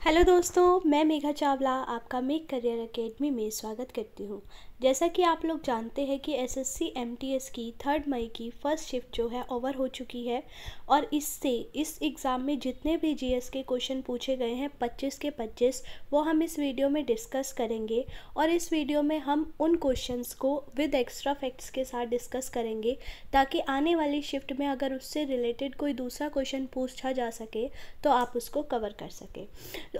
Hello दोस्तों, मैं मेघा चावला आपका मेक करियर एकेडमी में स्वागत करती हूँ। जैसा कि आप लोग जानते हैं कि एसएससी एमटीएस की 3 मई की फ़र्स्ट शिफ्ट जो है ओवर हो चुकी है और इससे इस एग्ज़ाम में जितने भी जीएस के क्वेश्चन पूछे गए हैं 25 के 25 वो हम इस वीडियो में डिस्कस करेंगे। और इस वीडियो में हम उन क्वेश्चंस को विद एक्स्ट्रा फैक्ट्स के साथ डिस्कस करेंगे ताकि आने वाली शिफ्ट में अगर उससे रिलेटेड कोई दूसरा क्वेश्चन पूछा जा सके तो आप उसको कवर कर सकें।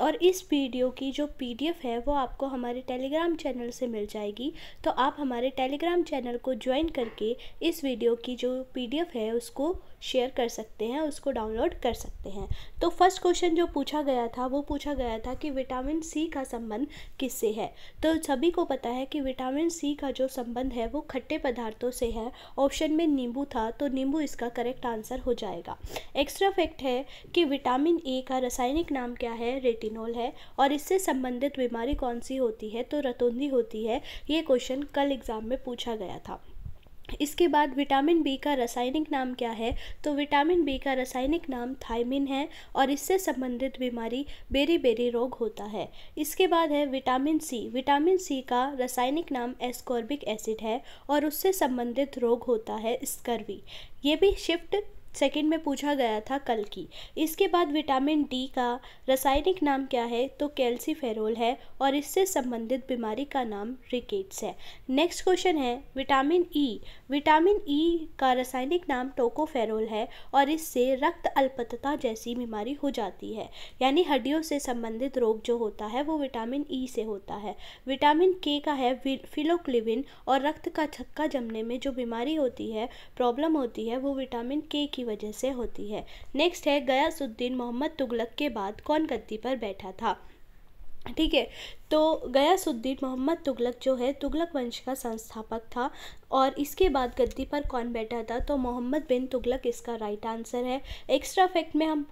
और इस वीडियो की जो पीडीएफ है वो आपको हमारे टेलीग्राम चैनल से मिल जाएगी, तो आप हमारे टेलीग्राम चैनल को ज्वाइन करके इस वीडियो की जो पीडीएफ है उसको शेयर कर सकते हैं, उसको डाउनलोड कर सकते हैं। तो फर्स्ट क्वेश्चन जो पूछा गया था वो पूछा गया था कि विटामिन सी का संबंध किससे है। तो सभी को पता है कि विटामिन सी का जो संबंध है वो खट्टे पदार्थों से है। ऑप्शन में नींबू था तो नींबू इसका करेक्ट आंसर हो जाएगा। एक्स्ट्रा फैक्ट है कि विटामिन ए का रासायनिक नाम क्या है, रेटिनॉल है। और इससे संबंधित बीमारी कौन सी होती है, तो रतौंधी होती है। ये क्वेश्चन कल एग्जाम में पूछा गया था। इसके बाद विटामिन बी का रासायनिक नाम क्या है, तो विटामिन बी का रासायनिक नाम थायमिन है और इससे संबंधित बीमारी बेरी रोग होता है। इसके बाद है विटामिन सी का रासायनिक नाम एस्कॉर्बिक एसिड है और उससे संबंधित रोग होता है स्कर्वी। ये भी शिफ्ट सेकंड में पूछा गया था कल की। इसके बाद विटामिन डी का रासायनिक नाम क्या है, तो कैल्सीफेरोल है और इससे संबंधित बीमारी का नाम रिकेट्स है। नेक्स्ट क्वेश्चन है विटामिन ई का रासायनिक नाम टोकोफेरोल है और इससे रक्त अल्पत्वता जैसी बीमारी हो जाती है, यानी हड्डियों से संबंधित रोग जो होता है वो विटामिन ई से होता है। विटामिन के का है फिलोक्लिविन और रक्त का थक्का जमने में जो बीमारी होती है, प्रॉब्लम होती है, वो विटामिन के की वजह से होती है। नेक्स्ट है गयासुद्दीन मोहम्मद तुगलक के बाद कौन गद्दी पर बैठा था। ठीक है, तो गयासुद्दीन मोहम्मद तुगलक जो है तुगलक वंश का संस्थापक था और इसके बाद गद्दी पर कौन बैठा था, तो मोहम्मद बिन तुगलक इसका राइट आंसर है। एक्स्ट्रा फैक्ट में हम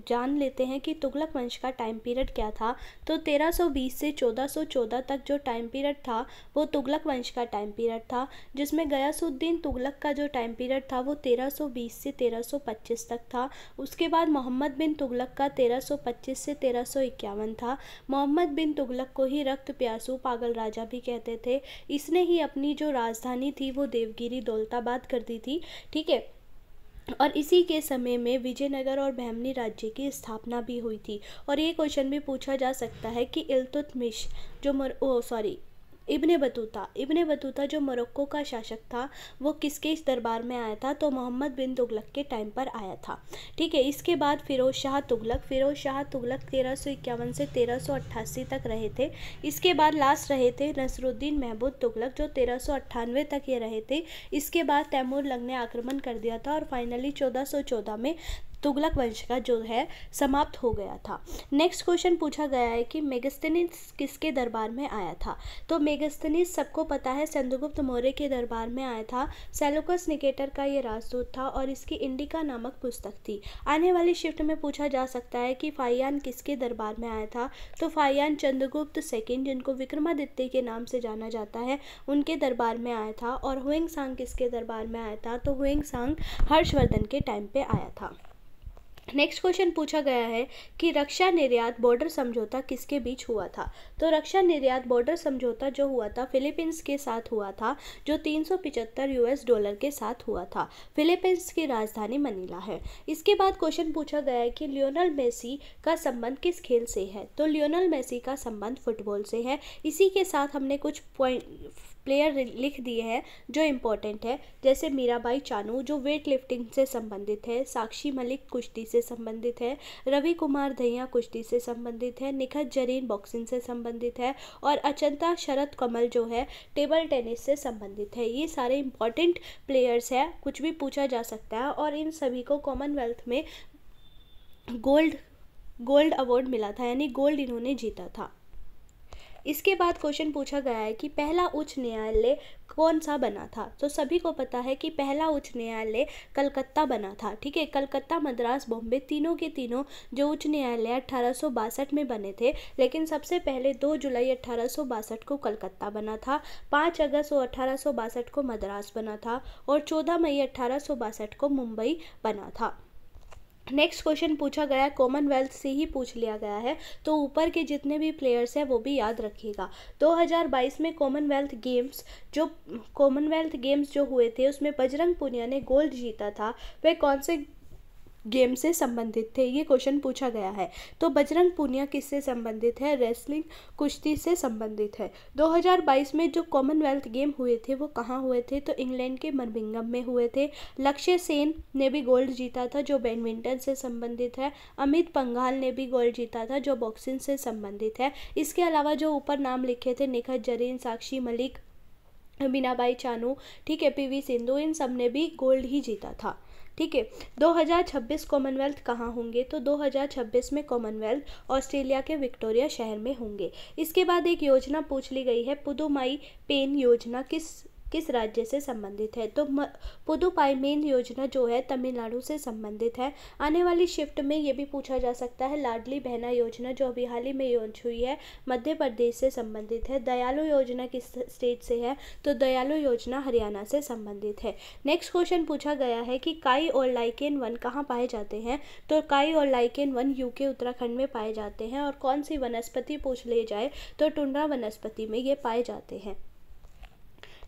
जान लेते हैं कि तुगलक वंश का टाइम पीरियड क्या था, तो 1320 से 1414 तक जो टाइम पीरियड था वो तुगलक वंश का टाइम पीरियड था, जिसमें गयासुद्दीन तुगलक का जो टाइम पीरियड था वो 1320 से 1325 तक था। उसके बाद मोहम्मद बिन तुगलक का 1325 से 1351 था। मोहम्मद बिन तुगलक को ही रक्त प्यासू पागल राजा भी कहते थे। इसने ही अपनी जो राजधानी थी वो देवगिरी दौलताबाद कर दी थी। ठीक है, और इसी के समय में विजयनगर और बहमनी राज्य की स्थापना भी हुई थी। और ये क्वेश्चन भी पूछा जा सकता है कि इल्तुतमिश जो इब्ने बतूता जो मोरक्को का शासक था वो किसके इस दरबार में आया था, तो मोहम्मद बिन तुगलक के टाइम पर आया था। ठीक है, इसके बाद फिरोज शाह तुगलक 1351 से 1388 तक रहे थे। इसके बाद लास्ट रहे थे नसरुद्दीन महमूद तुगलक जो 1398 तक ये रहे थे। इसके बाद तैमूर लंग ने आक्रमण कर दिया था और फाइनली 1414 में तुगलक वंश का जो है समाप्त हो गया था। नेक्स्ट क्वेश्चन पूछा गया है कि मेगास्थनीज किसके दरबार में आया था, तो मेगास्थनीज सबको पता है चंद्रगुप्त मौर्य के दरबार में आया था। सेल्यूकस निकेटर का ये राजदूत था और इसकी इंडिका नामक पुस्तक थी। आने वाली शिफ्ट में पूछा जा सकता है कि फाहियान किसके दरबार में आया था, तो फाहियान चंद्रगुप्त सेकंड जिनको विक्रमादित्य के नाम से जाना जाता है उनके दरबार में आया था। और हुएंग सांग किसके दरबार में आया था, तो हुएंग सांग हर्षवर्धन के टाइम पे आया था। नेक्स्ट क्वेश्चन पूछा गया है कि रक्षा निर्यात बॉर्डर समझौता किसके बीच हुआ था, तो रक्षा निर्यात बॉर्डर समझौता जो हुआ था फिलीपींस के साथ हुआ था, जो 375 यूएस डॉलर के साथ हुआ था। फिलीपींस की राजधानी मनीला है। इसके बाद क्वेश्चन पूछा गया है कि लियोनेल मेसी का संबंध किस खेल से है, तो लियोनेल मेसी का संबंध फुटबॉल से है। इसी के साथ हमने कुछ प्लेयर लिख दिए हैं जो इम्पोर्टेंट है, जैसे मीराबाई चानू जो वेट लिफ्टिंग से संबंधित है, साक्षी मलिक कुश्ती से संबंधित है, रवि कुमार दहिया कुश्ती से संबंधित है, निखत जरीन बॉक्सिंग से संबंधित है और अचंता शरद कमल जो है टेबल टेनिस से संबंधित है। ये सारे इम्पॉर्टेंट प्लेयर्स हैं, कुछ भी पूछा जा सकता है। और इन सभी को कॉमनवेल्थ में गोल्ड अवार्ड मिला था, यानी गोल्ड इन्होंने जीता था। इसके बाद क्वेश्चन पूछा गया है कि पहला उच्च न्यायालय कौन सा बना था, तो सभी को पता है कि पहला उच्च न्यायालय कलकत्ता बना था। ठीक है, कलकत्ता, मद्रास, बॉम्बे तीनों के तीनों जो उच्च न्यायालय 1862 में बने थे, लेकिन सबसे पहले 2 जुलाई 1862 को कलकत्ता बना था, 5 अगस्त 1862 को मद्रास बना था और 14 मई 1862 को मुंबई बना था। नेक्स्ट क्वेश्चन पूछा गया है, कॉमनवेल्थ से ही पूछ लिया गया है, तो ऊपर के जितने भी प्लेयर्स हैं वो भी याद रखिएगा। 2022 में कॉमनवेल्थ गेम्स जो हुए थे उसमें बजरंग पुनिया ने गोल्ड जीता था, वह कौन से गेम से संबंधित थे, ये क्वेश्चन पूछा गया है। तो बजरंग पूनिया किससे संबंधित है, रेसलिंग कुश्ती से संबंधित है। 2022 में जो कॉमनवेल्थ गेम हुए थे वो कहाँ हुए थे, तो इंग्लैंड के बर्मिंघम में हुए थे। लक्ष्य सेन ने भी गोल्ड जीता था जो बैडमिंटन से संबंधित है। अमित पंघाल ने भी गोल्ड जीता था जो बॉक्सिंग से संबंधित है। इसके अलावा जो ऊपर नाम लिखे थे, निखत जरीन, साक्षी मलिक, मीनाबाई चानू, ठीक है, पीवी सिंधु, इन सब ने भी गोल्ड ही जीता था। ठीक है, 2026 कॉमनवेल्थ कहाँ होंगे, तो 2026 में कॉमनवेल्थ ऑस्ट्रेलिया के विक्टोरिया शहर में होंगे। इसके बाद एक योजना पूछ ली गई है, पुदुमाई पेन योजना किस राज्य से संबंधित है, तो पुदुपाईमेन योजना जो है तमिलनाडु से संबंधित है। आने वाली शिफ्ट में ये भी पूछा जा सकता है, लाडली बहना योजना जो अभी हाल ही में लॉन्च हुई है मध्य प्रदेश से संबंधित है। दयालु योजना किस स्टेट से है, तो दयालु योजना हरियाणा से संबंधित है। नेक्स्ट क्वेश्चन पूछा गया है कि काई और लाइकेन वन कहाँ पाए जाते हैं, तो काई और लाइकेन वन यूके उत्तराखंड में पाए जाते हैं। और कौन सी वनस्पति पूछ ले जाए, तो टुंड्रा वनस्पति में ये पाए जाते हैं।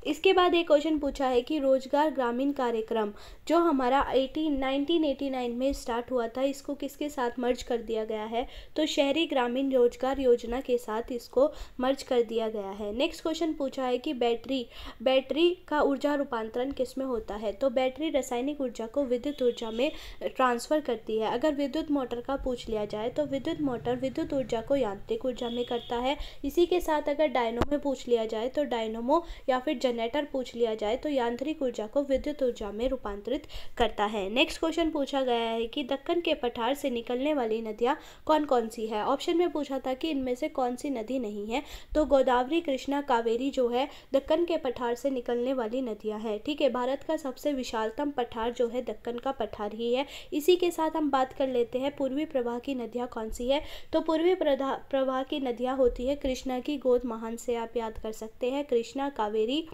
इसके बाद एक क्वेश्चन पूछा है कि रोजगार ग्रामीण कार्यक्रम जो हमारा 1989 में स्टार्ट हुआ था, इसको किसके साथ मर्ज कर दिया गया है, तो शहरी ग्रामीण रोजगार योजना के साथ इसको मर्ज कर दिया गया है। नेक्स्ट क्वेश्चन पूछा है कि बैटरी का ऊर्जा रूपांतरण किस में होता है, तो बैटरी रासायनिक ऊर्जा को विद्युत ऊर्जा में ट्रांसफर करती है। अगर विद्युत मोटर का पूछ लिया जाए तो विद्युत मोटर विद्युत ऊर्जा को यांत्रिक ऊर्जा में करता है। इसी के साथ अगर डायनो में पूछ लिया जाए तो डायनोमो या फिर जनरेटर पूछ लिया जाए तो यांत्रिक ऊर्जा को विद्युत ऊर्जा में रूपांतरित करता है। नेक्स्ट क्वेश्चन पूछा गया है कि दक्कन के पठार से निकलने वाली नदियां कौन कौन सी है। ऑप्शन में पूछा था कि इनमें से कौन सी नदी नहीं है, तो गोदावरी, कृष्णा, कावेरी जो है दक्कन के पठार से निकलने वाली नदियां हैं। ठीक है, भारत का सबसे विशालतम पठार जो है दक्कन का पठार ही है। इसी के साथ हम बात कर लेते हैं पूर्वी प्रवाह की नदियां कौन सी है, तो पूर्वी प्रवाह की नदियां होती है कृष्णा की गोद महान से आप याद कर सकते हैं, कृष्णा, कावेरी,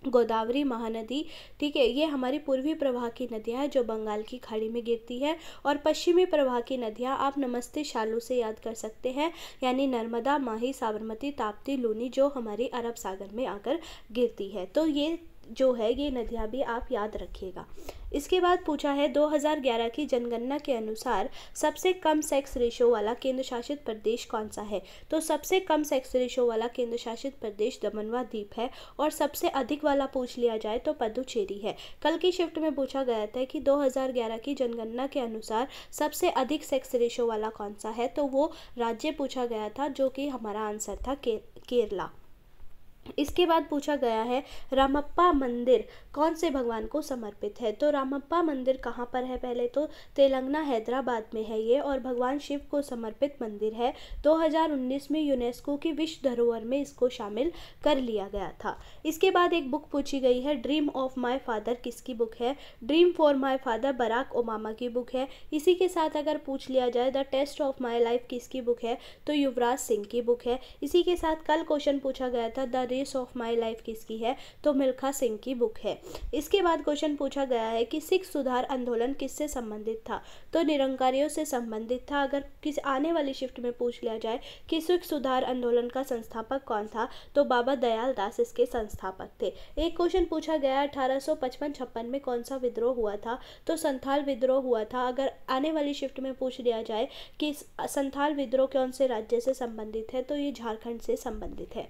गोदावरी, महानदी। ठीक है, ये हमारी पूर्वी प्रवाह की नदियाँ हैं जो बंगाल की खाड़ी में गिरती है। और पश्चिमी प्रवाह की नदियाँ आप नमस्ते शालू से याद कर सकते हैं, यानी नर्मदा, माही, साबरमती, ताप्ती, लूनी जो हमारी अरब सागर में आकर गिरती है। तो ये जो है ये नदियाँ भी आप याद रखिएगा। इसके बाद पूछा है 2011 की जनगणना के अनुसार सबसे कम सेक्स रेशो वाला केंद्र शासित प्रदेश कौन सा है, तो सबसे कम सेक्स रेशो वाला केंद्र शासित प्रदेश दमनवा द्वीप है। और सबसे अधिक वाला पूछ लिया जाए तो पुदुचेरी है। कल की शिफ्ट में पूछा गया था कि 2011 की जनगणना के अनुसार सबसे अधिक सेक्स रेशो वाला कौन सा है, तो वो राज्य पूछा गया था जो कि हमारा आंसर था केरला। इसके बाद पूछा गया है रामप्पा मंदिर कौन से भगवान को समर्पित है, तो रामप्पा मंदिर कहाँ पर है, पहले तो तेलंगाना हैदराबाद में है ये और भगवान शिव को समर्पित मंदिर है। 2019 में यूनेस्को की विश्व धरोहर में इसको शामिल कर लिया गया था। इसके बाद एक बुक पूछी गई है ड्रीम ऑफ माई फादर किसकी बुक है, dream for my father Barack Obama की बुक है। इसी के साथ अगर पूछ लिया जाए the test of my life किसकी बुक है, तो युवराज सिंह की बुक है। इसी के साथ कल क्वेश्चन पूछा गया था the race of my life किसकी है, तो मिल्खा सिंह की बुक है। इसके बाद क्वेश्चन पूछा गया है कि सिख सुधार आंदोलन किससे संबंधित था, तो निरंकारियों से संबंधित था। अगर किसी आने वाली शिफ्ट में पूछ लिया जाए कि सिख सुधार आंदोलन का संस्थापक कौन था, तो बाबा दयाल दास इसके संस्थापक थे। एक क्वेश्चन पूछा गया 1855-56 में कौन सा विद्रोह हुआ था, तो संथाल विद्रोह हुआ था। अगर आने वाली शिफ्ट में पूछ लिया जाए कि संथाल विद्रोह कौन से राज्य से संबंधित है, तो ये झारखंड से संबंधित है।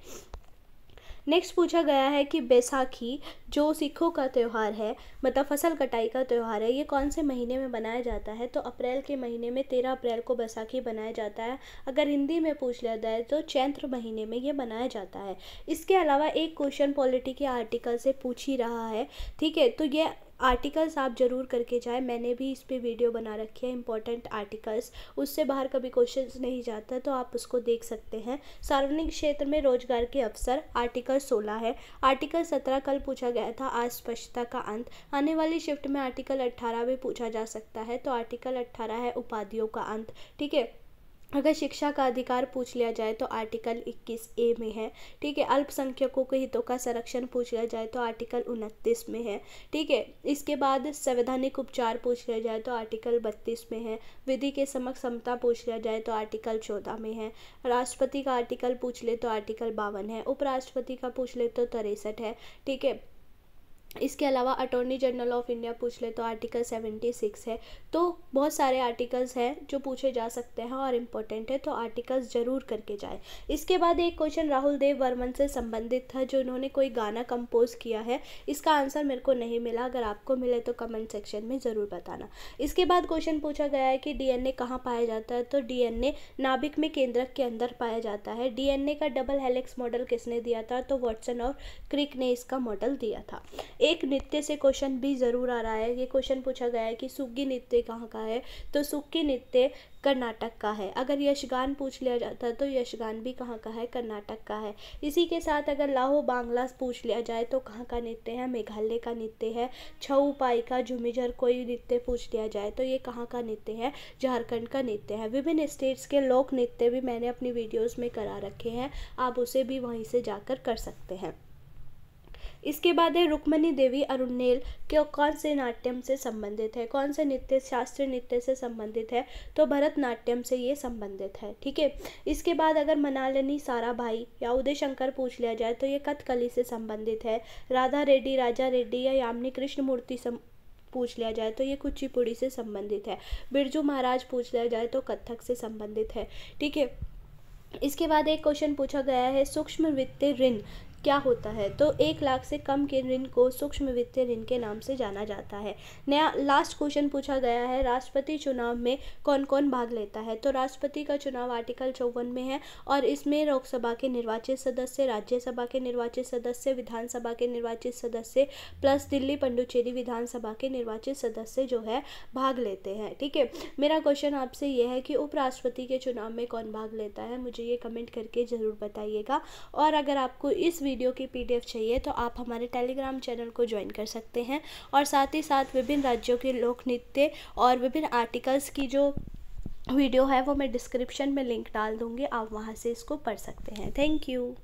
नेक्स्ट पूछा गया है कि बैसाखी जो सिखों का त्यौहार है, मतलब फसल कटाई का त्यौहार है, ये कौन से महीने में बनाया जाता है, तो अप्रैल के महीने में 13 अप्रैल को बैसाखी बनाया जाता है। अगर हिंदी में पूछ लिया जाए तो चैत्र महीने में ये बनाया जाता है। इसके अलावा एक क्वेश्चन पॉलिटी के आर्टिकल से पूछ ही रहा है, ठीक है, तो ये आर्टिकल्स आप ज़रूर करके जाएं। मैंने भी इस पे वीडियो बना रखी है इंपॉर्टेंट आर्टिकल्स, उससे बाहर कभी क्वेश्चंस नहीं जाता तो आप उसको देख सकते हैं। सार्वजनिक क्षेत्र में रोजगार के अवसर आर्टिकल 16 है। आर्टिकल 17 कल पूछा गया था अस्पष्टता का अंत। आने वाली शिफ्ट में आर्टिकल 18 भी पूछा जा सकता है, तो आर्टिकल 18 है उपाधियों का अंत। ठीक है, अगर शिक्षा का अधिकार पूछ लिया जाए तो आर्टिकल 21A में है, ठीक है। अल्पसंख्यकों के हितों का संरक्षण पूछ लिया जाए तो आर्टिकल 29 में है, ठीक है। इसके बाद संवैधानिक उपचार पूछ लिया जाए तो आर्टिकल 32 में है। विधि के समक्ष समता पूछ लिया जाए तो आर्टिकल 14 में है। राष्ट्रपति का आर्टिकल पूछ ले तो आर्टिकल 52 है। उपराष्ट्रपति का पूछ ले तो 63 है, ठीक है। इसके अलावा अटॉर्नी जनरल ऑफ इंडिया पूछ ले तो आर्टिकल 76 है। तो बहुत सारे आर्टिकल्स हैं जो पूछे जा सकते हैं और इम्पोर्टेंट है, तो आर्टिकल्स ज़रूर करके जाए। इसके बाद एक क्वेश्चन राहुल देव वर्मन से संबंधित था, जो उन्होंने कोई गाना कंपोज किया है। इसका आंसर मेरे को नहीं मिला, अगर आपको मिले तो कमेंट सेक्शन में ज़रूर बताना। इसके बाद क्वेश्चन पूछा गया है कि डीएनए कहाँ पाया जाता है, तो डीएनए नाभिक में केंद्रक के अंदर पाया जाता है। डीएनए का डबल हेलिक्स मॉडल किसने दिया था, तो वाटसन और क्रिक ने इसका मॉडल दिया था। एक नृत्य से क्वेश्चन भी ज़रूर आ रहा है। ये क्वेश्चन पूछा गया है कि सुग्गी नृत्य कहाँ का है, तो सुग्गी नृत्य कर्नाटक का है। अगर यशगान पूछ लिया जाता है तो यशगान भी कहाँ का है, कर्नाटक का है। इसी के साथ अगर लाहो बांग्ला पूछ लिया जाए तो कहाँ का नृत्य है, मेघालय का नृत्य है। छऊ पाइका झुमिझर कोई नृत्य पूछ लिया जाए तो ये कहाँ का नृत्य है, झारखंड का नृत्य है। विभिन्न स्टेट्स के लोक नृत्य भी मैंने अपनी वीडियोज़ में करा रखे हैं, आप उसे भी वहीं से जाकर कर सकते हैं। इसके बाद है रुक्मणी देवी अरुणेल क्यों कौन से नाट्यम से संबंधित है, कौन से नृत्य शास्त्रीय नृत्य से संबंधित है, तो भरतनाट्यम से ये संबंधित है, ठीक है। इसके बाद अगर मनालिनी साराभाई या उदय शंकर पूछ लिया जाए तो ये कथकली से संबंधित है। राधा रेड्डी, राजा रेड्डी या यामिनी कृष्णमूर्ति पूछ लिया जाए तो ये कुचिपुड़ी से संबंधित है। बिरजू महाराज पूछ लिया जाए तो कथक से संबंधित है, ठीक है। इसके बाद एक क्वेश्चन पूछा गया है सूक्ष्म वित्तीय ऋण क्या होता है, तो 1 लाख से कम के ऋण को सूक्ष्म वित्तीय ऋण के नाम से जाना जाता है। नया लास्ट क्वेश्चन पूछा गया है राष्ट्रपति चुनाव में कौन कौन भाग लेता है, तो राष्ट्रपति का चुनाव आर्टिकल 54 में है और इसमें लोकसभा के निर्वाचित सदस्य, राज्यसभा के निर्वाचित सदस्य, विधानसभा के निर्वाचित सदस्य प्लस दिल्ली पंडुचेरी विधानसभा के निर्वाचित सदस्य जो है भाग लेते हैं, ठीक है। मेरा क्वेश्चन आपसे यह है कि उपराष्ट्रपति के चुनाव में कौन भाग लेता है, मुझे ये कमेंट करके ज़रूर बताइएगा। और अगर आपको इस वीडियो की PDF चाहिए तो आप हमारे टेलीग्राम चैनल को ज्वाइन कर सकते हैं और साथ ही साथ विभिन्न राज्यों के लोक नृत्य और विभिन्न आर्टिकल्स की जो वीडियो है वो मैं डिस्क्रिप्शन में लिंक डाल दूँगी, आप वहाँ से इसको पढ़ सकते हैं। Thank you.